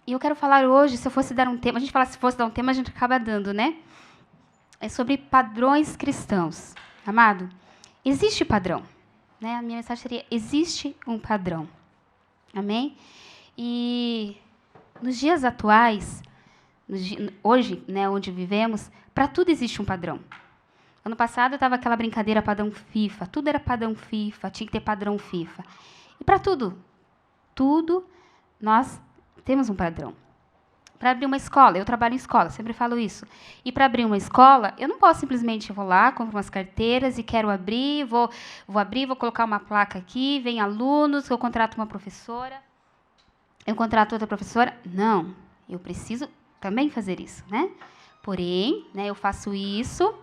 E eu quero falar hoje, se eu fosse dar um tema, a gente fala se fosse dar um tema, a gente acaba dando, né? É sobre padrões cristãos. Amado, existe padrão, né? A minha mensagem seria, existe um padrão. Amém? E nos dias atuais, hoje, né, onde vivemos, para tudo existe um padrão. Ano passado estava aquela brincadeira padrão FIFA, tudo era padrão FIFA, tinha que ter padrão FIFA. E para tudo nós temos um padrão. Para abrir uma escola, eu trabalho em escola, sempre falo isso. E para abrir uma escola, eu não posso simplesmente vou lá, compro umas carteiras e quero abrir, vou abrir, vou colocar uma placa aqui, vem alunos, eu contrato uma professora, eu contrato outra professora. Não, eu preciso também fazer isso, né? Porém, né, eu faço isso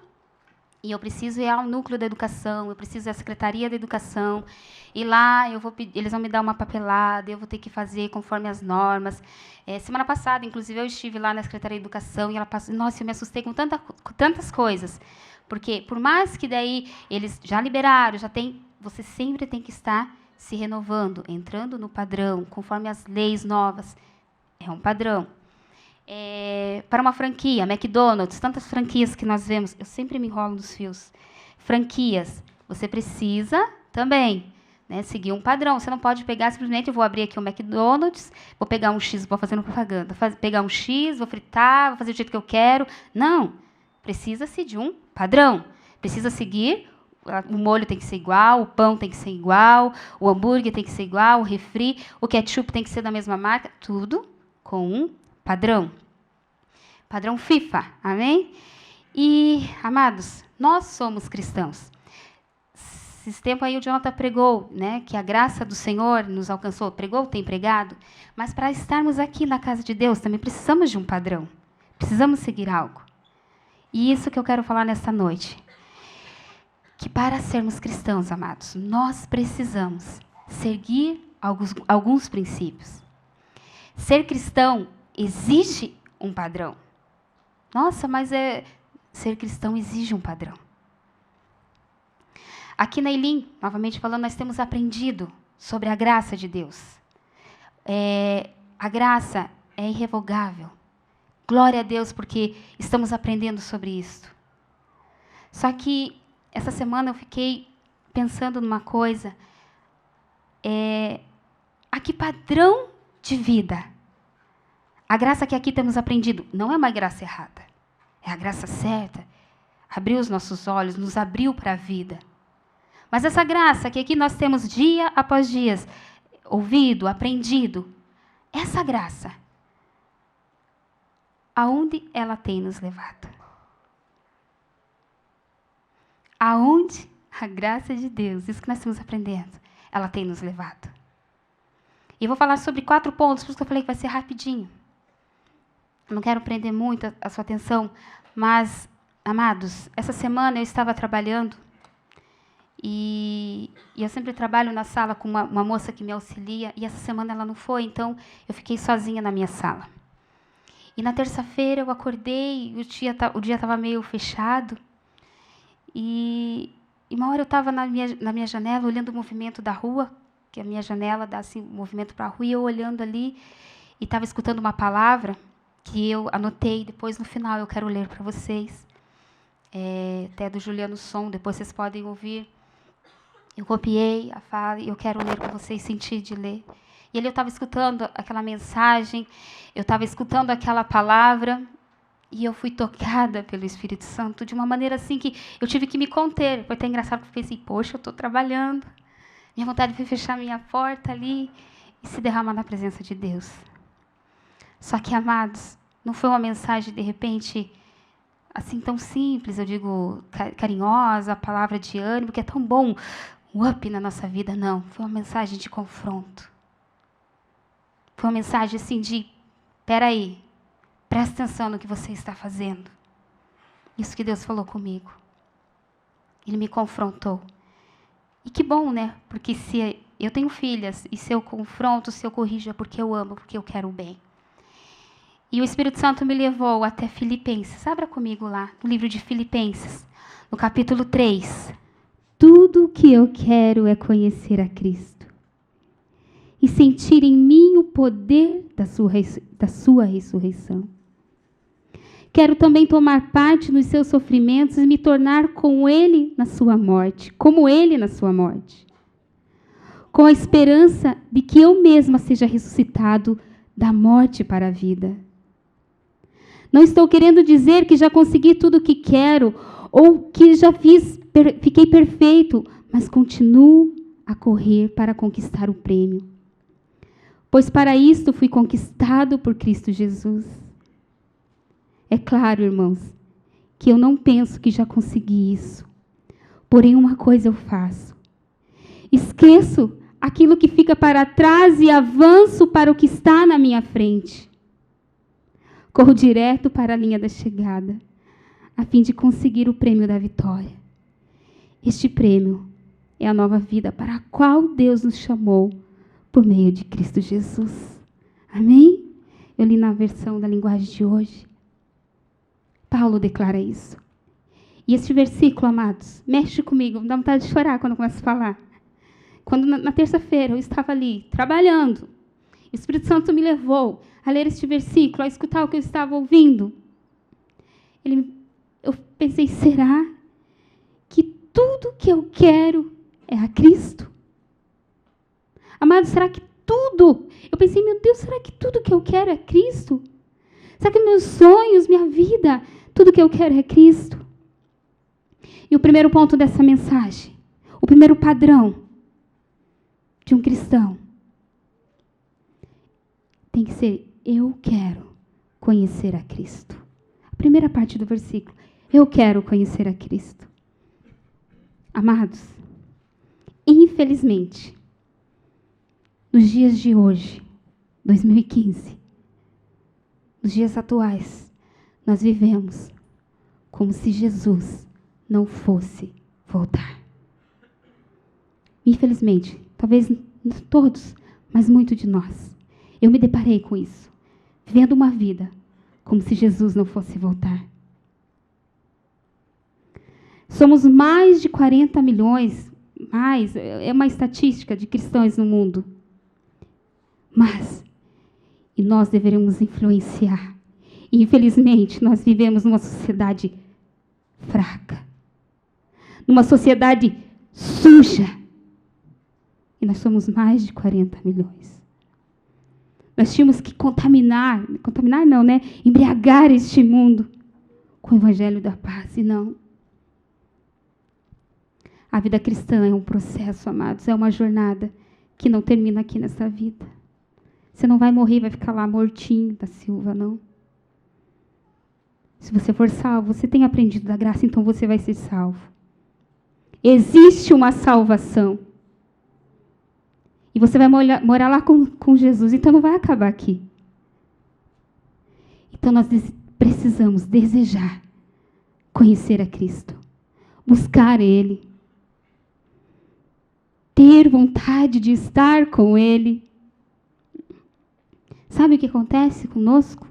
e eu preciso ir ao núcleo da educação, eu preciso ir à secretaria da educação, e lá eles vão me dar uma papelada, eu vou ter que fazer conforme as normas. Semana passada, inclusive, eu estive lá na secretaria da educação e ela passou, nossa, eu me assustei com tantas coisas, porque por mais que daí eles já liberaram, você sempre tem que estar se renovando, entrando no padrão, conforme as leis novas. É um padrão. Para uma franquia, McDonald's, tantas franquias que nós vemos, eu sempre me enrolo nos fios. Franquias, você precisa também, né, seguir um padrão. Você não pode pegar simplesmente, eu vou abrir aqui o McDonald's, vou pegar um X, vou fazendo propaganda, pegar um X, vou fritar, vou fazer do jeito que eu quero. Não, precisa-se de um padrão. Precisa seguir, o molho tem que ser igual, o pão tem que ser igual, o hambúrguer tem que ser igual, o refri, o ketchup tem que ser da mesma marca, tudo com um padrão. Padrão FIFA, amém? E, amados, nós somos cristãos. Esse tempo aí o Jonathan pregou, né, que a graça do Senhor nos alcançou. Pregou, tem pregado. Mas para estarmos aqui na casa de Deus, também precisamos de um padrão. Precisamos seguir algo. E isso que eu quero falar nesta noite. Que para sermos cristãos, amados, nós precisamos seguir alguns princípios. Ser cristão exige um padrão. Nossa, mas ser cristão exige um padrão. Aqui na Elim, novamente falando, nós temos aprendido sobre a graça de Deus. A graça é irrevogável. Glória a Deus, porque estamos aprendendo sobre isso. Só que essa semana eu fiquei pensando numa coisa. A que padrão de vida? A graça que aqui temos aprendido não é uma graça errada. É a graça certa. Abriu os nossos olhos, nos abriu para a vida. Mas essa graça que aqui nós temos dia após dia, ouvido, aprendido, essa graça, aonde ela tem nos levado? Aonde a graça de Deus, isso que nós estamos aprendendo, ela tem nos levado? E vou falar sobre 4 pontos, por isso que eu falei que vai ser rapidinho. Não quero prender muito a sua atenção, mas, amados, essa semana eu estava trabalhando e eu sempre trabalho na sala com uma moça que me auxilia, e essa semana ela não foi, então eu fiquei sozinha na minha sala. E na terça-feira eu acordei, o dia estava meio fechado, e uma hora eu estava na minha janela, olhando o movimento da rua, que a minha janela dá assim, um movimento para a rua, e eu olhando ali, e estava escutando uma palavra que eu anotei, depois no final eu quero ler para vocês. Até do Juliano Som, depois vocês podem ouvir. Eu copiei a fala e eu quero ler para vocês, sentir de ler. E ali eu estava escutando aquela mensagem, eu estava escutando aquela palavra, e eu fui tocada pelo Espírito Santo de uma maneira assim que eu tive que me conter. Foi até engraçado, porque eu pensei, poxa, eu estou trabalhando. Minha vontade foi fechar minha porta ali e se derramar na presença de Deus. Só que, amados, não foi uma mensagem, de repente, assim, tão simples, eu digo, carinhosa, a palavra de ânimo, que é tão bom, um up na nossa vida, não. Foi uma mensagem de confronto. Foi uma mensagem, assim, de, peraí, presta atenção no que você está fazendo. Isso que Deus falou comigo. Ele me confrontou. E que bom, né? Porque se eu tenho filhas, e se eu confronto, se eu corrijo, é porque eu amo, porque eu quero o bem. E o Espírito Santo me levou até Filipenses. Abra comigo lá, no livro de Filipenses, no capítulo 3. Tudo o que eu quero é conhecer a Cristo e sentir em mim o poder da sua ressurreição. Quero também tomar parte nos seus sofrimentos e me tornar com ele na sua morte, como ele na sua morte, com a esperança de que eu mesma seja ressuscitado da morte para a vida. Não estou querendo dizer que já consegui tudo o que quero ou que já fiquei perfeito, mas continuo a correr para conquistar o prêmio. Pois para isto fui conquistado por Cristo Jesus. É claro, irmãos, que eu não penso que já consegui isso. Porém, uma coisa eu faço. Esqueço aquilo que fica para trás e avanço para o que está na minha frente. Corro direto para a linha da chegada, a fim de conseguir o prêmio da vitória. Este prêmio é a nova vida para a qual Deus nos chamou por meio de Cristo Jesus. Amém? Eu li na versão da linguagem de hoje. Paulo declara isso. E este versículo, amados, mexe comigo, dá vontade de chorar quando eu começo a falar. Quando na terça-feira eu estava ali, trabalhando, o Espírito Santo me levou a ler este versículo, a escutar o que eu estava ouvindo. Eu pensei, será que tudo que eu quero é a Cristo? Amado, será que tudo? Eu pensei, meu Deus, será que tudo que eu quero é Cristo? Será que meus sonhos, minha vida, tudo que eu quero é Cristo? E o primeiro ponto dessa mensagem, o primeiro padrão de um cristão, tem que ser, eu quero conhecer a Cristo. A primeira parte do versículo, eu quero conhecer a Cristo. Amados, infelizmente, nos dias de hoje, 2015, nos dias atuais, nós vivemos como se Jesus não fosse voltar. Infelizmente, talvez não todos, mas muito de nós. Eu me deparei com isso, vivendo uma vida como se Jesus não fosse voltar. Somos mais de 40 milhões, é uma estatística de cristãos no mundo. E nós deveríamos influenciar. E, infelizmente, nós vivemos numa sociedade fraca, numa sociedade suja. E nós somos mais de 40 milhões. Nós tínhamos que contaminar não, né? Embriagar este mundo com o evangelho da paz, e não. A vida cristã é um processo, amados, é uma jornada que não termina aqui nessa vida. Você não vai morrer e vai ficar lá mortinho da Silva, não. Se você for salvo, você tem aprendido da graça, então você vai ser salvo. Existe uma salvação. E você vai morar lá com Jesus, então não vai acabar aqui. Então nós precisamos desejar conhecer a Cristo, buscar Ele, ter vontade de estar com Ele. Sabe o que acontece conosco?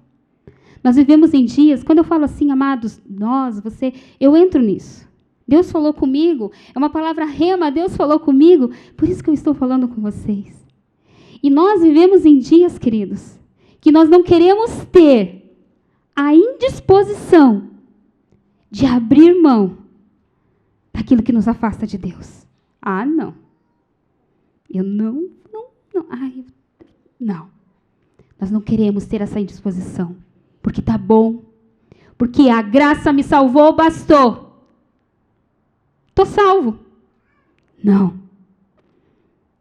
Nós vivemos em dias, quando eu falo assim, amados, nós, você, eu entro nisso. Deus falou comigo, é uma palavra rema, Deus falou comigo, por isso que eu estou falando com vocês. E nós vivemos em dias, queridos, que nós não queremos ter a indisposição de abrir mão daquilo que nos afasta de Deus. Ah, não. Eu não. Não. Nós não queremos ter essa indisposição, porque está bom, porque a graça me salvou, bastou. Estou salvo. Não.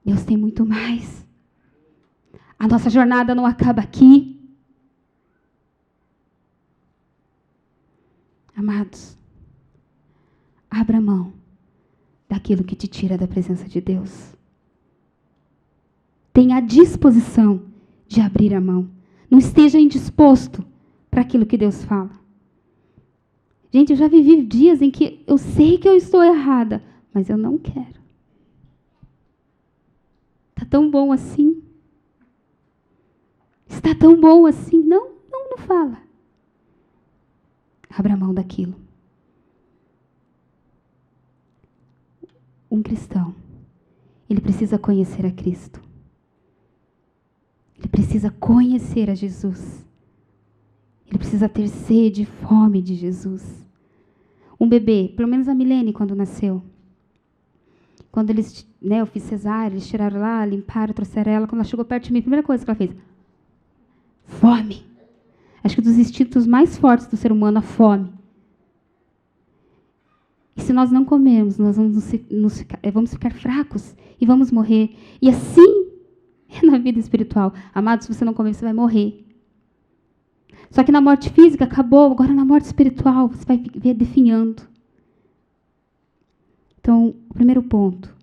Deus tem muito mais. A nossa jornada não acaba aqui. Amados, abra mão daquilo que te tira da presença de Deus. Tenha a disposição de abrir a mão. Não esteja indisposto para aquilo que Deus fala. Gente, eu já vivi dias em que eu sei que eu estou errada, mas eu não quero. Está tão bom assim. Está tão bom assim. Não fala. Abra mão daquilo. Um cristão, ele precisa conhecer a Cristo. precisa conhecer a Jesus. Ele precisa ter sede e fome de Jesus. Um bebê, pelo menos a Milene, quando nasceu, quando eles, eu fiz cesárea, eles tiraram lá, limparam, trouxeram ela, quando ela chegou perto de mim, a primeira coisa que ela fez, fome. Acho que dos instintos mais fortes do ser humano, a fome. E se nós não comermos, nós vamos ficar fracos e vamos morrer. E assim é na vida espiritual. Amados, se você não comer, você vai morrer. Só que na morte física acabou, agora na morte espiritual você vai ver definhando. Então, o primeiro ponto,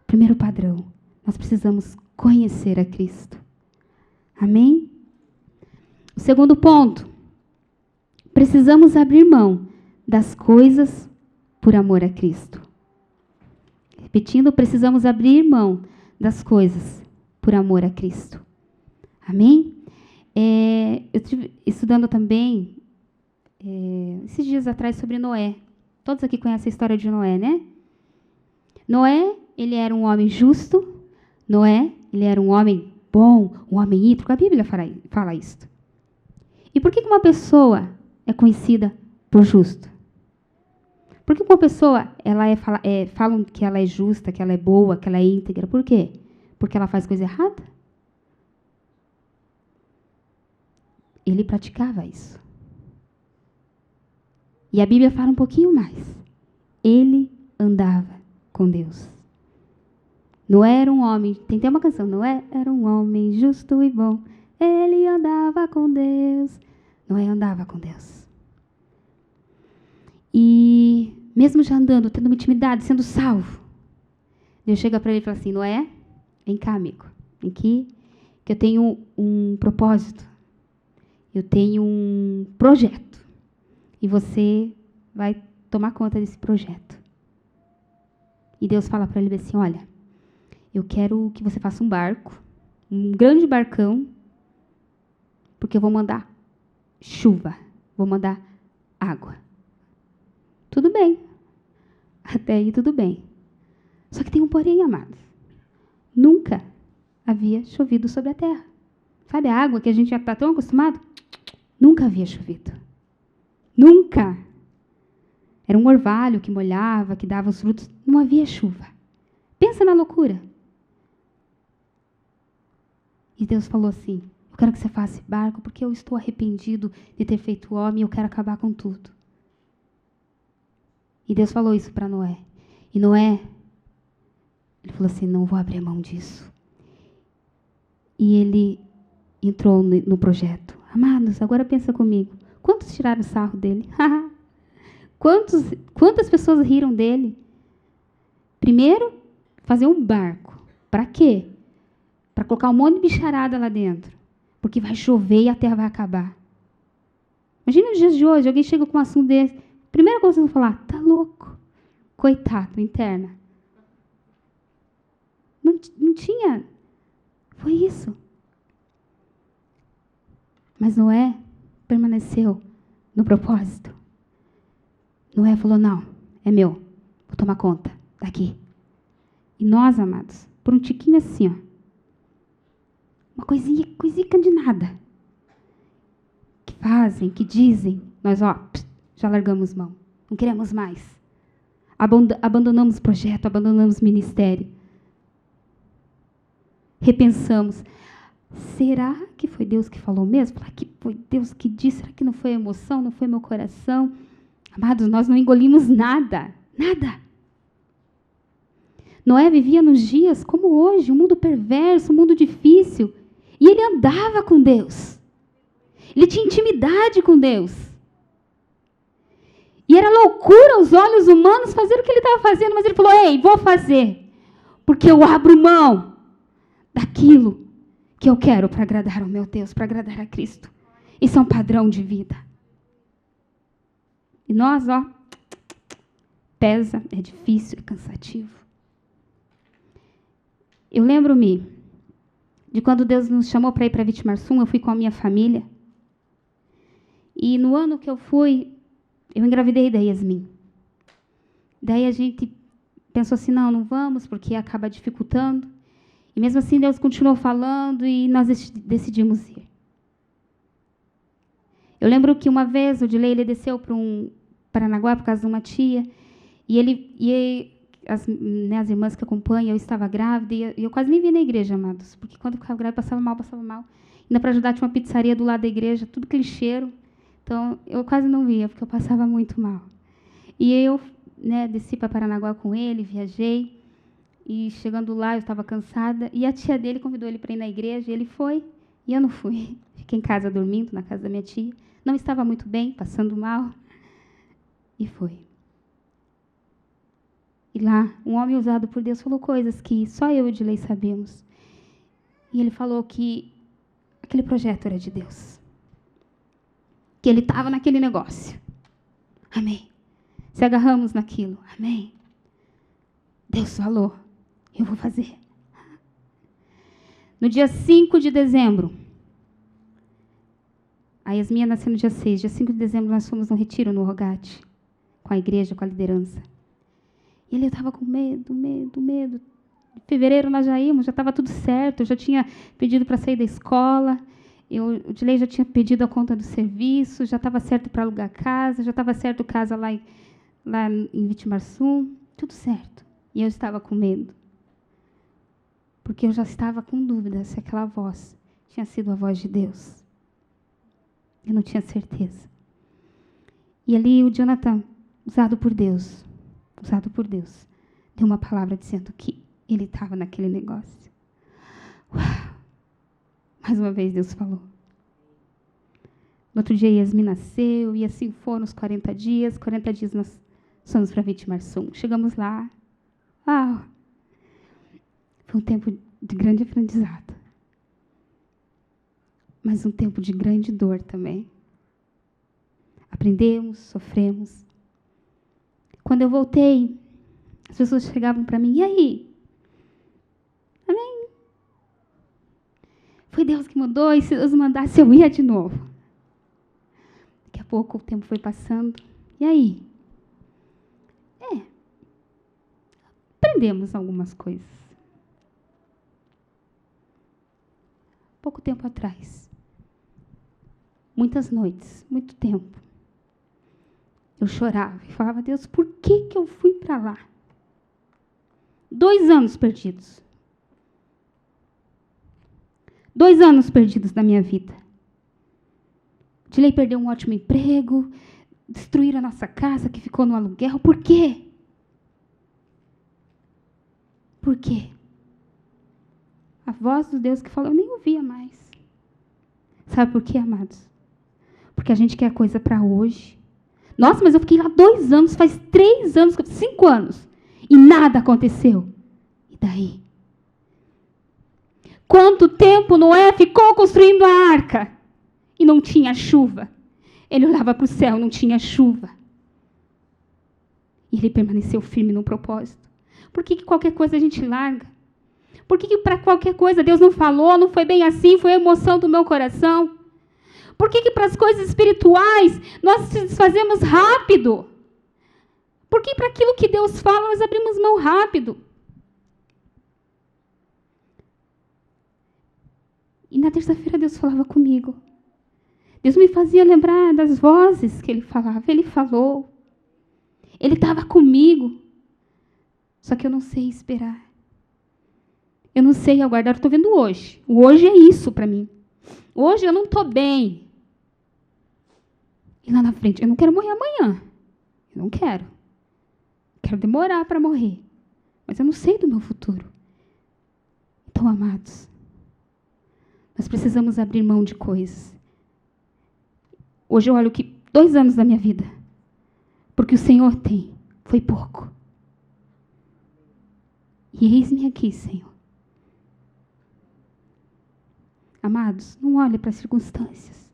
o primeiro padrão, nós precisamos conhecer a Cristo. Amém? O segundo ponto, precisamos abrir mão das coisas por amor a Cristo. Repetindo, precisamos abrir mão das coisas por amor a Cristo. Amém? Eu estive estudando também, esses dias atrás, sobre Noé. Todos aqui conhecem a história de Noé, né? Noé, ele era um homem justo. Noé, ele era um homem bom, um homem íntegro. A Bíblia fala isso. E por que uma pessoa é conhecida por justo? Por que uma pessoa falam que ela é justa, que ela é boa, que ela é íntegra? Por quê? Porque ela faz coisa errada? Ele praticava isso. E a Bíblia fala um pouquinho mais. Ele andava com Deus. Noé era um homem, tem até uma canção, Noé era um homem justo e bom. Ele andava com Deus. Noé andava com Deus. E mesmo já andando, tendo uma intimidade, sendo salvo, Deus chega para ele e fala assim, Noé, vem cá, amigo. Vem aqui, que eu tenho um propósito. Eu tenho um projeto. E você vai tomar conta desse projeto. E Deus fala para ele assim, olha, eu quero que você faça um barco, um grande barcão, porque eu vou mandar chuva, vou mandar água. Tudo bem. Até aí tudo bem. Só que tem um porém, amados. Nunca havia chovido sobre a terra. Sabe a água que a gente já está tão acostumado? Nunca havia chovido. Nunca. Era um orvalho que molhava, que dava os frutos. Não havia chuva. Pensa na loucura. E Deus falou assim, eu quero que você faça esse barco porque eu estou arrependido de ter feito o homem e eu quero acabar com tudo. E Deus falou isso para Noé. E Noé, ele falou assim, não vou abrir mão disso. E ele entrou no projeto. Amados, agora pensa comigo. Quantos tiraram sarro dele? Quantas pessoas riram dele? Primeiro, fazer um barco. Para quê? Para colocar um monte de bicharada lá dentro. Porque vai chover e a terra vai acabar. Imagina os dias de hoje, alguém chega com um assunto desse. Primeira coisa que vocês vão falar, tá louco. Coitado, interna. Não tinha. Foi isso. Mas Noé permaneceu no propósito. Noé falou, não, é meu. Vou tomar conta daqui. E nós, amados, por um tiquinho assim, ó. Uma coisinha de nada. Que fazem, que dizem. Nós, já largamos mão. Não queremos mais. Abandonamos o projeto, abandonamos o ministério. Repensamos. Será que foi Deus que falou mesmo? Será que foi Deus que disse? Será que não foi emoção? Não foi meu coração? Amados, nós não engolimos nada. Nada. Noé vivia nos dias como hoje, um mundo perverso, um mundo difícil. E ele andava com Deus. Ele tinha intimidade com Deus. E era loucura aos olhos humanos fazer o que ele estava fazendo, mas ele falou, ei, vou fazer, porque eu abro mão daquilo que eu quero para agradar ao meu Deus, para agradar a Cristo. Isso é um padrão de vida. E nós, pesa, é difícil, é cansativo. Eu lembro-me de quando Deus nos chamou para ir para Vitimarsum, eu fui com a minha família. E no ano que eu fui, eu engravidei da Yasmin. Daí a gente pensou assim, não vamos, porque acaba dificultando. E mesmo assim, Deus continuou falando e nós decidimos ir. Eu lembro que uma vez o Dilei, ele desceu para Paranaguá por causa de uma tia, e as irmãs que acompanham, eu estava grávida, e eu quase nem via na igreja, amados, porque quando eu ficava grávida, passava mal. Ainda para ajudar, tinha uma pizzaria do lado da igreja, tudo aquele cheiro. Então, eu quase não via, porque eu passava muito mal. E eu desci para Paranaguá com ele, viajei, e chegando lá, eu estava cansada, e a tia dele convidou ele para ir na igreja, e ele foi, e eu não fui. Fiquei em casa dormindo, na casa da minha tia. Não estava muito bem, passando mal, e foi. E lá, um homem usado por Deus falou coisas que só eu e o Dilei sabíamos. E ele falou que aquele projeto era de Deus. Que ele estava naquele negócio. Amém. Se agarramos naquilo. Amém. Deus falou. Eu vou fazer. No dia 5 de dezembro, a Yasminha nasceu no dia 6. Dia 5 de dezembro, nós fomos num retiro no Rogate, com a igreja, com a liderança. E ele estava com medo. Em fevereiro nós já íamos, já estava tudo certo. Eu já tinha pedido para sair da escola. O Dilei já tinha pedido a conta do serviço, já estava certo para alugar casa, já estava certo casa lá em Vitimarsum, tudo certo. E eu estava com medo. Porque eu já estava com dúvida se aquela voz tinha sido a voz de Deus. Eu não tinha certeza. E ali o Jonathan, usado por Deus, deu uma palavra dizendo que ele estava naquele negócio. Uau! Mais uma vez Deus falou. No outro dia Yasmin nasceu, e assim foram os 40 dias. 40 dias nós fomos para Vitimarsum. Chegamos lá. Uau! Foi um tempo de grande aprendizado. Mas um tempo de grande dor também. Aprendemos, sofremos. Quando eu voltei, as pessoas chegavam para mim, e aí? Amém? Foi Deus que mudou, e se Deus mandasse, eu ia de novo. Daqui a pouco o tempo foi passando. E aí? Aprendemos algumas coisas. Pouco tempo atrás, muitas noites, muito tempo, eu chorava e falava, Deus, por que eu fui para lá? 2 anos perdidos. 2 anos perdidos da minha vida. Dilei perdeu um ótimo emprego, destruíram a nossa casa que ficou no aluguel. Por quê? Por quê? A voz do Deus que falou, eu nem ouvia mais. Sabe por quê, amados? Porque a gente quer coisa para hoje. Nossa, mas eu fiquei lá 2 anos, faz 3 anos, 5 anos, e nada aconteceu. E daí? Quanto tempo Noé ficou construindo a arca e não tinha chuva? Ele olhava para o céu, não tinha chuva. E ele permaneceu firme no propósito. Por que qualquer coisa a gente larga? Por que para qualquer coisa Deus não falou, não foi bem assim, foi a emoção do meu coração? Por que para as coisas espirituais nós se desfazemos rápido? Por que para aquilo que Deus fala nós abrimos mão rápido? E na terça-feira Deus falava comigo. Deus me fazia lembrar das vozes que Ele falava. Ele falou. Ele estava comigo. Só que eu não sei esperar. Eu não sei aguardar. Eu estou vendo hoje. O hoje é isso para mim. Hoje eu não estou bem. E lá na frente, eu não quero morrer amanhã. Eu não quero. Quero demorar para morrer. Mas eu não sei do meu futuro. Então, amados, nós precisamos abrir mão de coisas. Hoje eu olho que 2 anos da minha vida, porque o Senhor tem, foi pouco. E eis-me aqui, Senhor. Amados, não olhe para as circunstâncias.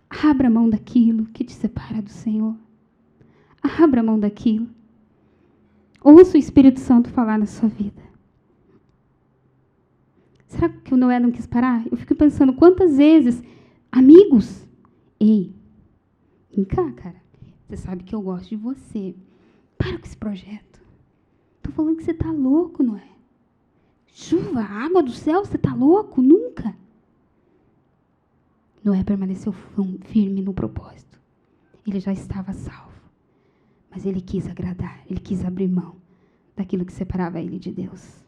Abra mão daquilo que te separa do Senhor. Abra mão daquilo. Ouça o Espírito Santo falar na sua vida. Será que o Noé não quis parar? Eu fico pensando quantas vezes, amigos, ei, vem cá, cara, você sabe que eu gosto de você. Para com esse projeto. Estou falando que você está louco, Noé. Chuva, água do céu, você está louco? Nunca. Noé permaneceu firme no propósito. Ele já estava salvo. Mas ele quis agradar, ele quis abrir mão daquilo que separava ele de Deus.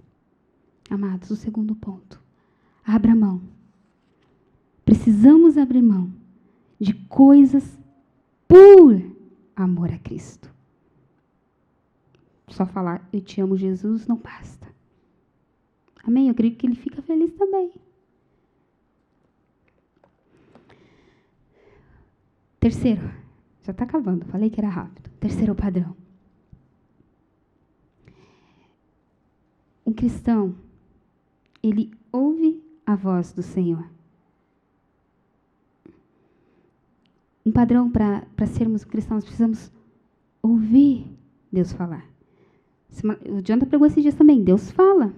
Amados, o segundo ponto. Abra mão. Precisamos abrir mão de coisas por amor a Cristo. Só falar, eu te amo, Jesus, não basta. Amém? Eu creio que ele fica feliz também. Terceiro, já está acabando, falei que era rápido. Terceiro padrão. Um cristão, ele ouve a voz do Senhor. Um padrão para sermos cristãos, precisamos ouvir Deus falar. O Jonathan pregou esses dias também, Deus fala.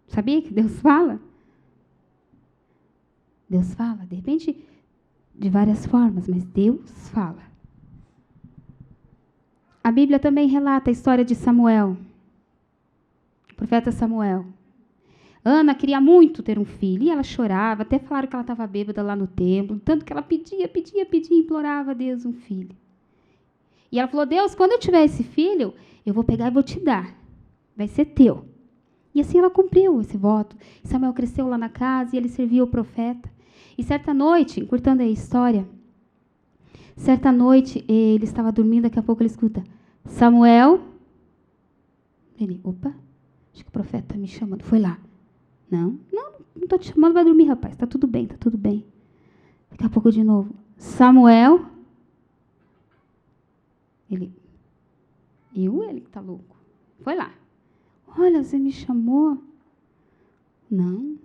Sabia que Deus fala? Deus fala, de repente, de várias formas, mas Deus fala. A Bíblia também relata a história de Samuel, o profeta Samuel. Ana queria muito ter um filho, e ela chorava, até falaram que ela estava bêbada lá no templo, tanto que ela pedia, implorava a Deus um filho. E ela falou, Deus, quando eu tiver esse filho, eu vou pegar e vou te dar, vai ser teu. E assim ela cumpriu esse voto. Samuel cresceu lá na casa e ele servia o profeta. E certa noite, encurtando a história, certa noite ele estava dormindo, daqui a pouco ele escuta, Samuel. Ele, opa, acho que o profeta está me chamando. Foi lá. Não estou te chamando, vai dormir, rapaz. Está tudo bem, está tudo bem. Daqui a pouco de novo, Samuel. Ele, ele que está louco. Foi lá. Olha, você me chamou? Não,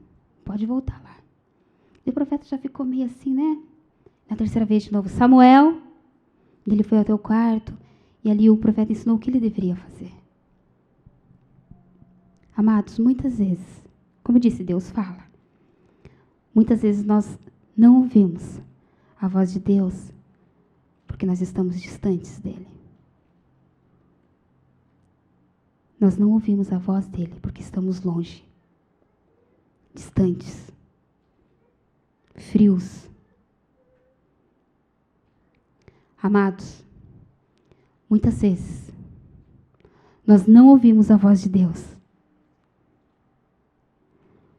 pode voltar lá. E o profeta já ficou meio assim, né? Na terceira vez de novo, Samuel. Ele foi até o quarto e ali o profeta ensinou o que ele deveria fazer. Amados, muitas vezes, como eu disse, Deus fala. Muitas vezes nós não ouvimos a voz de Deus porque nós estamos distantes dele. Nós não ouvimos a voz dele porque estamos longe, distantes, frios. Amados, muitas vezes nós não ouvimos a voz de Deus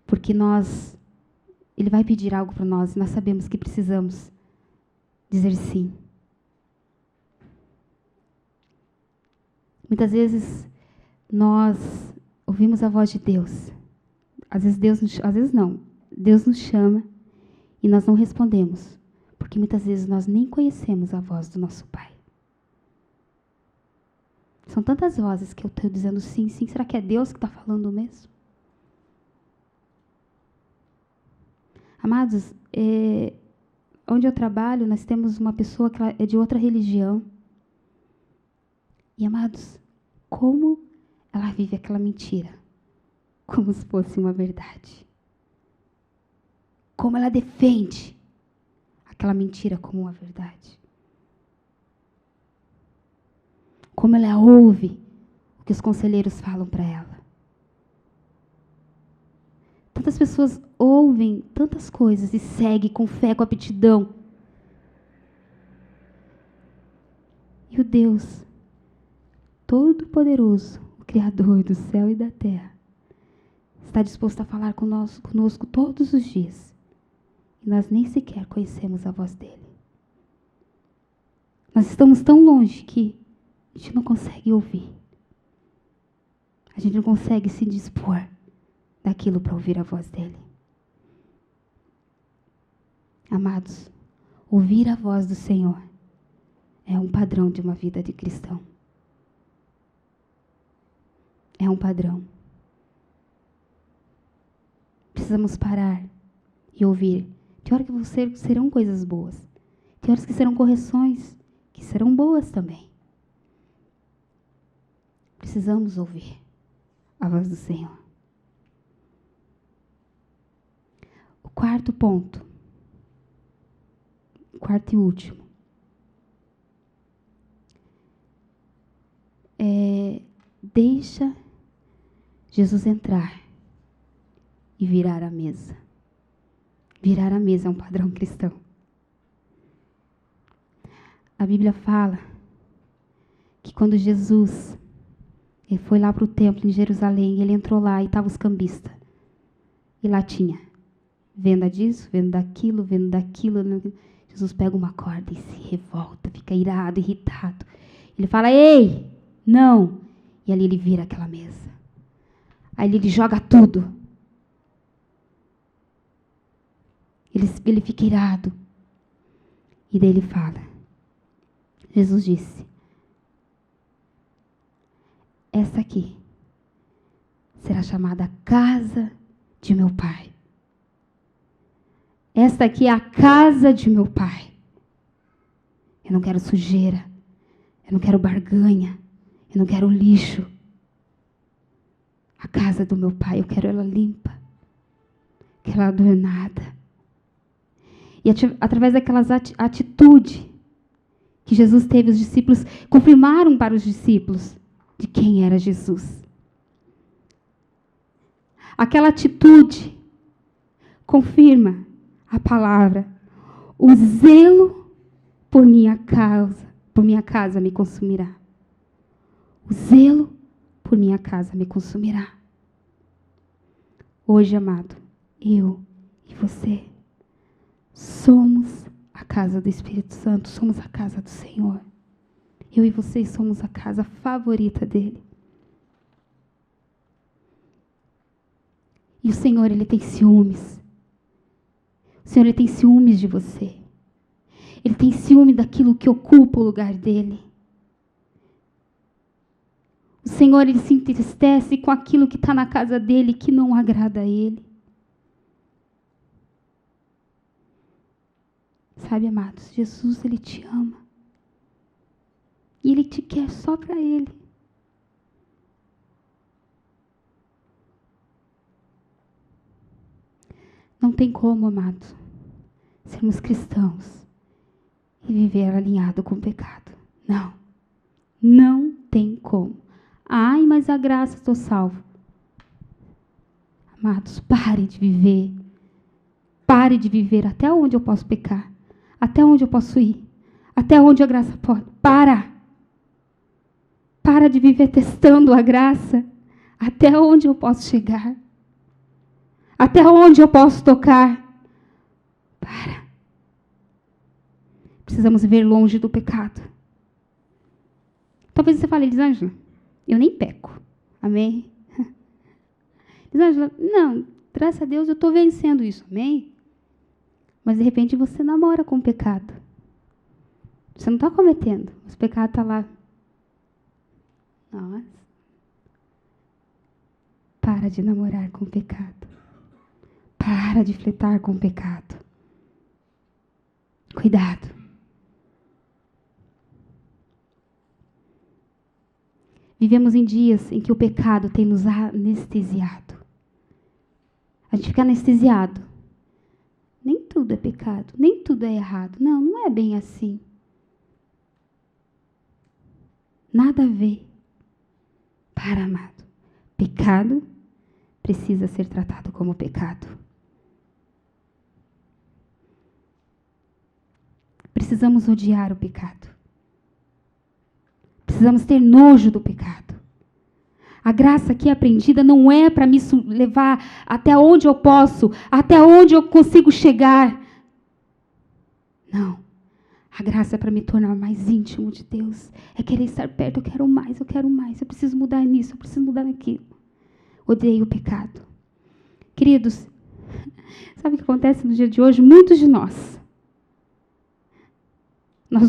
porque ele vai pedir algo para nós e nós sabemos que precisamos dizer sim. Muitas vezes nós ouvimos a voz de Deus. Às vezes não. Deus nos chama e nós não respondemos, porque muitas vezes nós nem conhecemos a voz do nosso Pai. São tantas vozes que eu estou dizendo sim, sim. Será que é Deus que está falando mesmo? Amados, onde eu trabalho, nós temos uma pessoa que ela é de outra religião. E, amados, como ela vive aquela mentira, como se fosse uma verdade. Como ela defende aquela mentira como uma verdade. Como ela ouve o que os conselheiros falam para ela. Tantas pessoas ouvem tantas coisas e seguem com fé, com aptidão. E o Deus Todo-Poderoso, o Criador do céu e da terra, está disposto a falar conosco todos os dias. E nós nem sequer conhecemos a voz dele. Nós estamos tão longe que a gente não consegue ouvir. A gente não consegue se dispor daquilo para ouvir a voz dele. Amados, ouvir a voz do Senhor é um padrão de uma vida de cristão. É um padrão. Precisamos parar e ouvir. Tem horas que serão coisas boas. Tem horas que serão correções, que serão boas também. Precisamos ouvir a voz do Senhor. O quarto ponto. Quarto e último. Deixa Jesus entrar e virar a mesa. Virar a mesa é um padrão cristão. A Bíblia fala que quando Jesus ele foi lá para o templo em Jerusalém, ele entrou lá e estavam os cambistas. E lá tinha venda disso, venda daquilo, venda daquilo. Jesus pega uma corda e se revolta, fica irado, irritado. Ele fala, ei, não. E ali ele vira aquela mesa. Aí ele joga tudo. Ele fica irado. E daí ele fala, Jesus disse, essa aqui será chamada casa de meu Pai. Esta aqui é a casa de meu Pai. Eu não quero sujeira. Eu não quero barganha. Eu não quero lixo. A casa do meu Pai, eu quero ela limpa. Quero ela adornada. E através daquelas atitudes que Jesus teve, os discípulos confirmaram para os discípulos de quem era Jesus. Aquela atitude confirma a palavra. O zelo por minha casa me consumirá. O zelo por minha casa me consumirá. Hoje, amado, eu e você somos a casa do Espírito Santo, somos a casa do Senhor. Eu e vocês somos a casa favorita dele. E o Senhor, ele tem ciúmes. O Senhor, ele tem ciúmes de você. Ele tem ciúme daquilo que ocupa o lugar dele. O Senhor, ele se entristece com aquilo que está na casa dele, que não agrada a ele. Sabe, amados, Jesus, ele te ama. E ele te quer só para ele. Não tem como, amados, sermos cristãos e viver alinhado com o pecado. Não. Não tem como. Ai, mas a graça, estou salvo. Amados, pare de viver. Pare de viver até onde eu posso pecar. Até onde eu posso ir. Até onde a graça pode. Para de viver testando a graça. Até onde eu posso chegar. Até onde eu posso tocar. Para. Precisamos viver longe do pecado. Talvez você fale, Elisângela, eu nem peco. Amém? Elisângela, não, graças a Deus eu estou vencendo isso. Amém? Mas de repente você namora com o pecado. Você não está cometendo. Mas o pecado está lá. Nossa. Para de namorar com o pecado. Para de flertar com o pecado. Cuidado. Vivemos em dias em que o pecado tem nos anestesiado. A gente fica anestesiado. Nem tudo é pecado, nem tudo é errado. Não, não é bem assim. Nada a ver. Para, amado. Pecado precisa ser tratado como pecado. Precisamos odiar o pecado. Precisamos ter nojo do pecado. A graça aqui aprendida não é para me levar até onde eu posso, até onde eu consigo chegar. Não. A graça é para me tornar mais íntimo de Deus. É querer estar perto, eu quero mais, eu preciso mudar nisso, eu preciso mudar naquilo. Odeio o pecado. Queridos, sabe o que acontece no dia de hoje? Muitos de nós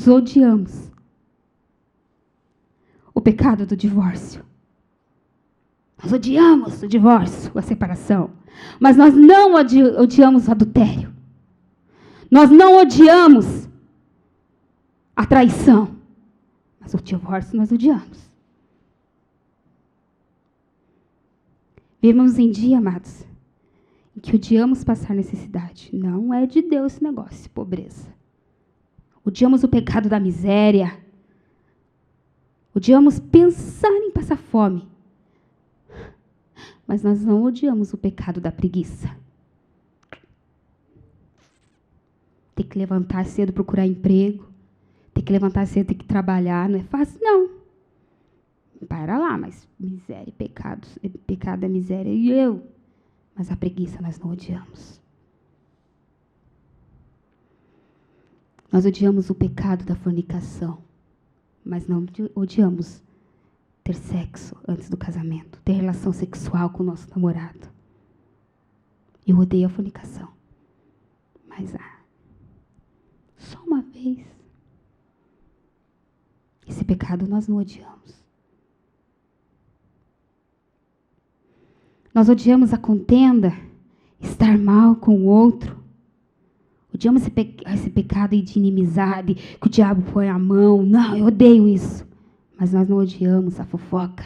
odiamos o pecado do divórcio. Nós odiamos o divórcio, a separação. Mas nós não odiamos o adultério. Nós não odiamos a traição. Mas o divórcio nós odiamos. Vivemos em dia, amados, em que odiamos passar necessidade. Não é de Deus esse negócio, pobreza. Odiamos o pecado da miséria. Odiamos pensar em passar fome. Mas nós não odiamos o pecado da preguiça. Ter que levantar cedo, procurar emprego. Ter que levantar cedo, ter que trabalhar. Não é fácil, não. Para lá, mas miséria e pecado é miséria. E eu? Mas a preguiça nós não odiamos. Nós odiamos o pecado da fornicação. Mas não odiamos ter sexo antes do casamento. Ter relação sexual com o nosso namorado. Eu odeio a fornicação. Mas, só uma vez. Esse pecado nós não odiamos. Nós odiamos a contenda, estar mal com o outro. Odiamos esse pecado de inimizade, que o diabo põe a mão. Não, eu odeio isso. Mas nós não odiamos a fofoca.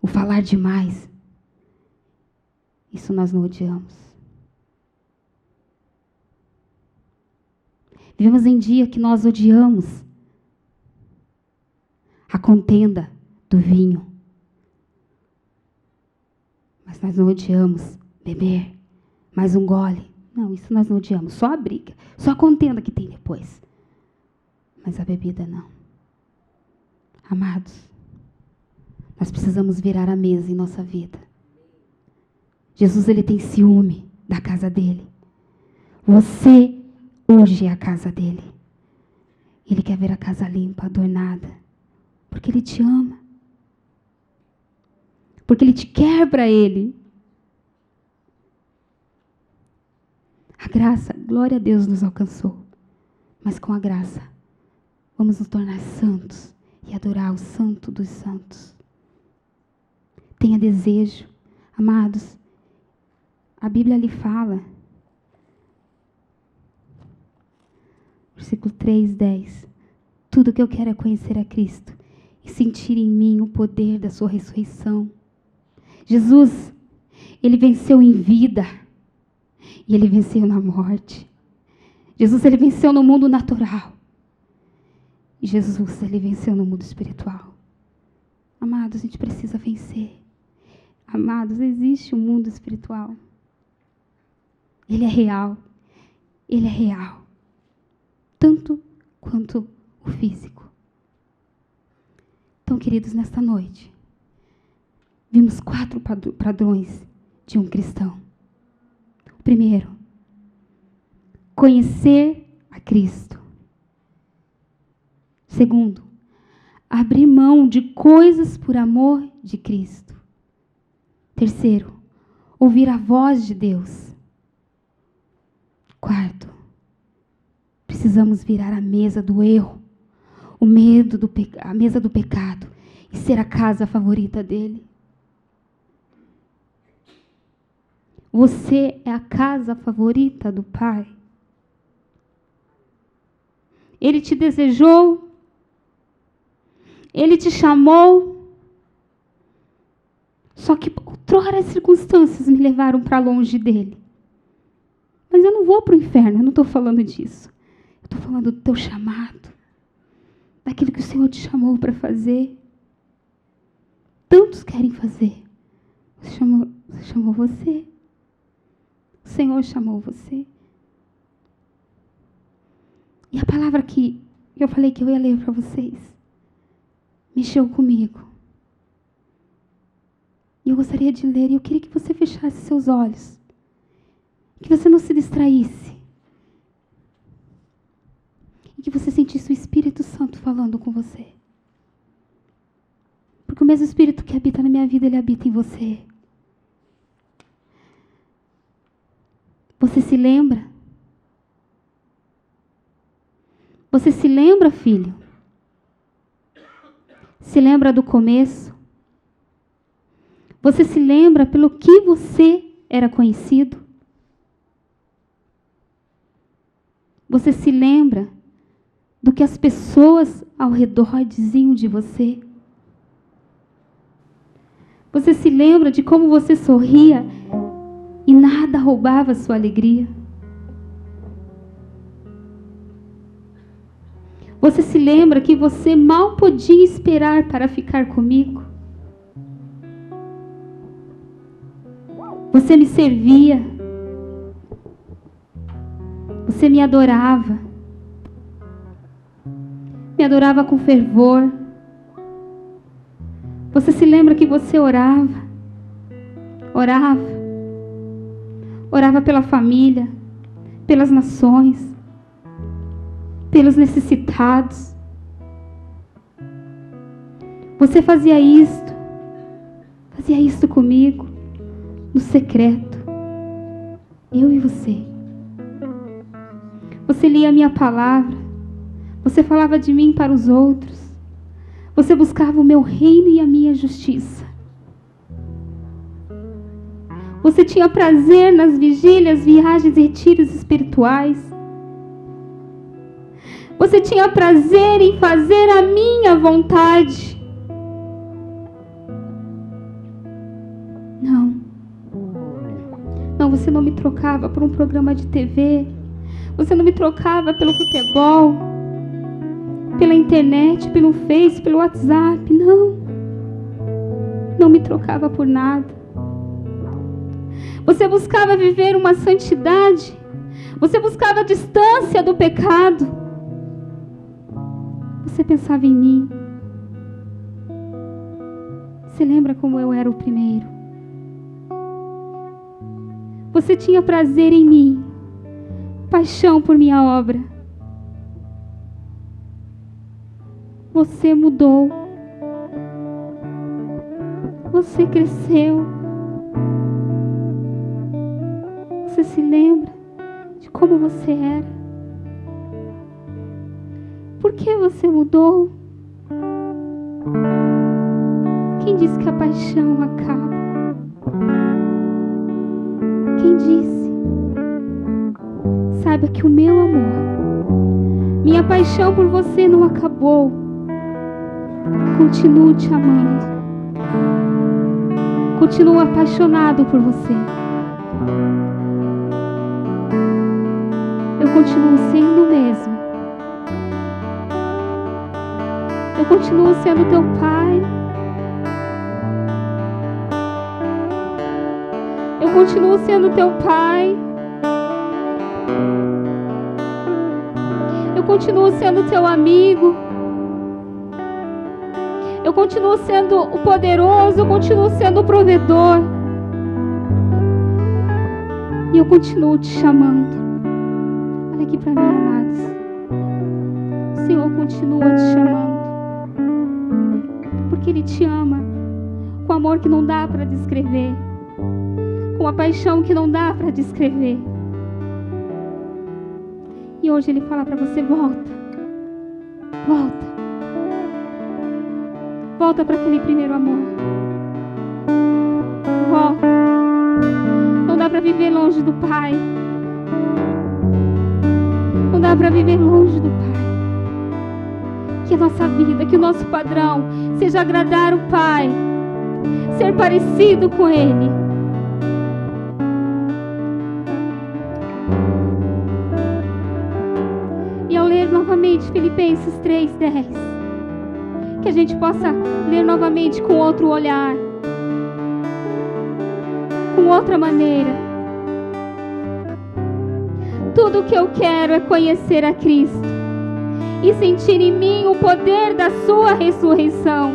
O falar demais. Isso nós não odiamos. Vivemos em dia que nós odiamos a contenda do vinho. Mas nós não odiamos beber mais um gole. Não, isso nós não odiamos. Só a briga, só a contenda que tem depois. Mas a bebida não. Amados, nós precisamos virar a mesa em nossa vida. Jesus, ele tem ciúme da casa dele. Você hoje é a casa dele. Ele quer ver a casa limpa, adornada. Porque ele te ama. Porque ele te quer para ele. A graça, glória a Deus, nos alcançou. Mas com a graça, vamos nos tornar santos e adorar o Santo dos Santos. Tenha desejo. Amados, a Bíblia lhe fala, versículo 3:10, tudo que eu quero é conhecer a Cristo e sentir em mim o poder da sua ressurreição. Jesus, ele venceu em vida e ele venceu na morte. Jesus, ele venceu no mundo natural. E Jesus, ele venceu no mundo espiritual. Amados, a gente precisa vencer. Amados, existe um mundo espiritual. Ele é real. Ele é real. Tanto quanto o físico. Então, queridos, nesta noite, vimos 4 padrões de um cristão. O primeiro, conhecer a Cristo. Segundo, abrir mão de coisas por amor de Cristo. Terceiro, ouvir a voz de Deus. Quarto, precisamos virar a mesa do erro, a mesa do pecado e ser a casa favorita dele. Você é a casa favorita do Pai. Ele te desejou. Ele te chamou. Só que outrora as circunstâncias me levaram para longe dele. Mas eu não vou para o inferno, eu não estou falando disso. Eu estou falando do teu chamado. Daquilo que o Senhor te chamou para fazer. Tantos querem fazer. Chamou você. O Senhor chamou você. E a palavra que eu falei que eu ia ler para vocês mexeu comigo. E eu gostaria de ler, e eu queria que você fechasse seus olhos. Que você não se distraísse. E que você sentisse o Espírito Santo falando com você. Porque o mesmo Espírito que habita na minha vida, ele habita em você. Você se lembra? Você se lembra, filho? Se lembra do começo? Você se lembra pelo que você era conhecido? Você se lembra do que as pessoas ao redor diziam de você? Você se lembra de como você sorria e nada roubava sua alegria? Você se lembra que você mal podia esperar para ficar comigo? Você me servia. Você me adorava. Me adorava com fervor. Você se lembra que você orava? Orava pela família, pelas nações, pelos necessitados. Você fazia isto comigo, no secreto, eu e você. Você lia a minha palavra, você falava de mim para os outros, você buscava o meu reino e a minha justiça. Você tinha prazer nas vigílias, viagens e retiros espirituais. Você tinha prazer em fazer a minha vontade. Não, você não me trocava por um programa de TV. Você não me trocava pelo futebol, pela internet, pelo Face, pelo WhatsApp. Não me trocava por nada. Você buscava viver uma santidade. Você buscava a distância do pecado. Você pensava em mim. Você lembra como eu era o primeiro? Você tinha prazer em mim, paixão por minha obra. Você mudou. Você cresceu. Você se lembra de como você era? Por que você mudou? Quem disse que a paixão acaba? Quem disse? Saiba que o meu amor, minha paixão por você não acabou. Continuo te amando. Continuo apaixonado por você. Eu continuo sendo o mesmo. Eu continuo sendo teu pai. Eu continuo sendo teu pai. Eu continuo sendo teu amigo. Eu continuo sendo o poderoso. Eu continuo sendo o provedor. E eu continuo te chamando. Olha aqui para mim, amados. O Senhor continua te chamando. Porque Ele te ama com amor que não dá para descrever, com uma paixão que não dá para descrever. E hoje Ele fala para você: volta, volta para aquele primeiro amor. Volta. Não dá para viver longe do Pai. Não dá para viver longe do Pai. Que a nossa vida, que o nosso padrão seja agradar o Pai, ser parecido com Ele. E ao ler novamente Filipenses 3:10, que a gente possa ler novamente com outro olhar, com outra maneira. Tudo o que eu quero é conhecer a Cristo e sentir em mim o poder da sua ressurreição.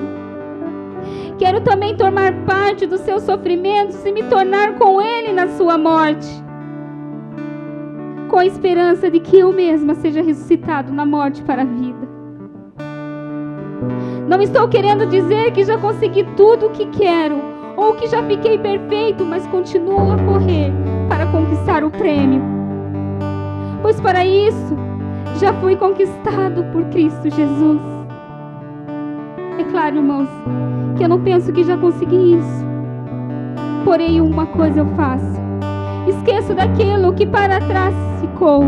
Quero também tomar parte dos seus sofrimentos e me tornar com Ele na sua morte, com a esperança de que eu mesma seja ressuscitado na morte para a vida. Não estou querendo dizer que já consegui tudo o que quero ou que já fiquei perfeito, mas continuo a correr para conquistar o prêmio. Pois para isso já fui conquistado por Cristo Jesus. É claro, irmãos, que eu não penso que já consegui isso. Porém, uma coisa eu faço: esqueço daquilo que para trás ficou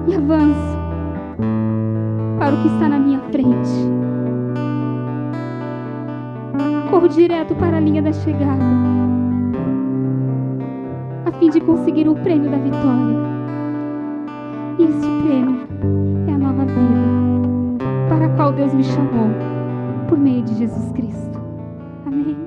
e avanço para o que está na minha frente. Corro direto para a linha da chegada, a fim de conseguir o prêmio da vitória. E esse prêmio é a nova vida para a qual Deus me chamou por meio de Jesus Cristo. Amém.